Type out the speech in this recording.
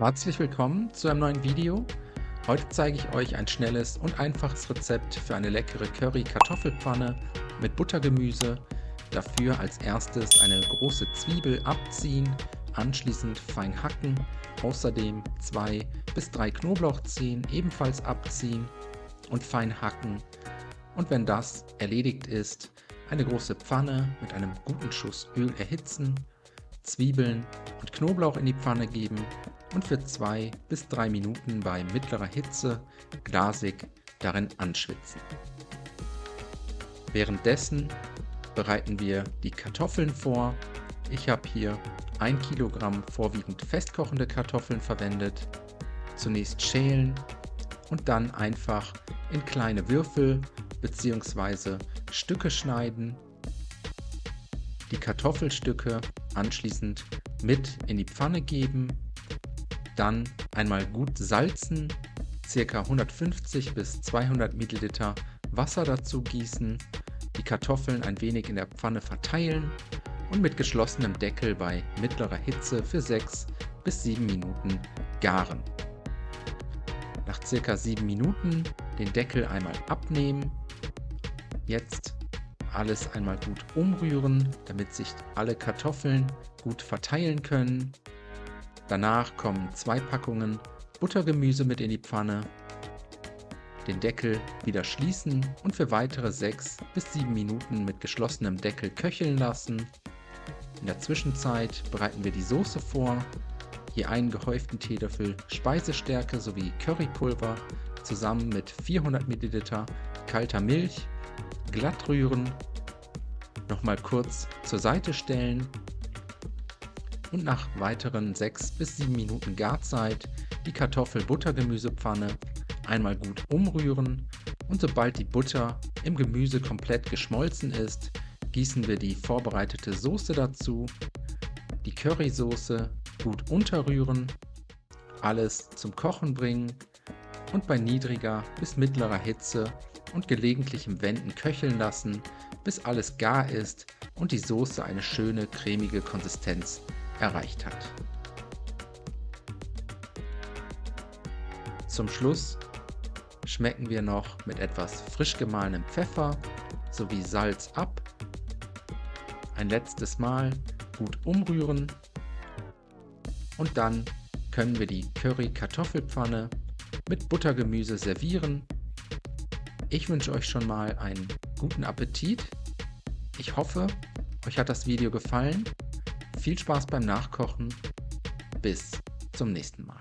Herzlich willkommen zu einem neuen Video. Heute zeige ich euch ein schnelles und einfaches Rezept für eine leckere Curry-Kartoffelpfanne mit Buttergemüse. Dafür als erstes eine große Zwiebel abziehen, anschließend fein hacken, außerdem 2 bis 3 Knoblauchzehen ebenfalls abziehen und fein hacken. Und wenn das erledigt ist, eine große Pfanne mit einem guten Schuss Öl erhitzen, Zwiebeln und Knoblauch in die Pfanne geben und für 2 bis 3 Minuten bei mittlerer Hitze glasig darin anschwitzen. Währenddessen bereiten wir die Kartoffeln vor. Ich habe hier 1 Kilogramm vorwiegend festkochende Kartoffeln verwendet. Zunächst schälen und dann einfach in kleine Würfel bzw. Stücke schneiden. Die Kartoffelstücke anschließend mit in die Pfanne geben, dann einmal gut salzen, ca. 150 bis 200 Milliliter Wasser dazu gießen, die Kartoffeln ein wenig in der Pfanne verteilen und mit geschlossenem Deckel bei mittlerer Hitze für 6 bis 7 Minuten garen. Nach ca. 7 Minuten den Deckel einmal abnehmen. Jetzt alles einmal gut umrühren, damit sich alle Kartoffeln gut verteilen können. Danach kommen 2 Packungen Buttergemüse mit in die Pfanne, den Deckel wieder schließen und für weitere 6 bis 7 Minuten mit geschlossenem Deckel köcheln lassen. In der Zwischenzeit bereiten wir die Soße vor. Hier einen gehäuften Teelöffel Speisestärke sowie Currypulver zusammen mit 400 Milliliter kalter Milch glatt rühren, nochmal kurz zur Seite stellen und nach weiteren 6 bis 7 Minuten Garzeit die Kartoffel-Buttergemüsepfanne einmal gut umrühren und sobald die Butter im Gemüse komplett geschmolzen ist, gießen wir die vorbereitete Soße dazu, die Currysoße gut unterrühren, alles zum Kochen bringen und bei niedriger bis mittlerer Hitze und gelegentlichem Wenden köcheln lassen, bis alles gar ist und die Soße eine schöne cremige Konsistenz erreicht hat. Zum Schluss schmecken wir noch mit etwas frisch gemahlenem Pfeffer sowie Salz ab. Ein letztes Mal gut umrühren und dann können wir die Curry-Kartoffelpfanne mit Buttergemüse servieren. Ich wünsche euch schon mal einen guten Appetit. Ich hoffe, euch hat das Video gefallen. Viel Spaß beim Nachkochen. Bis zum nächsten Mal.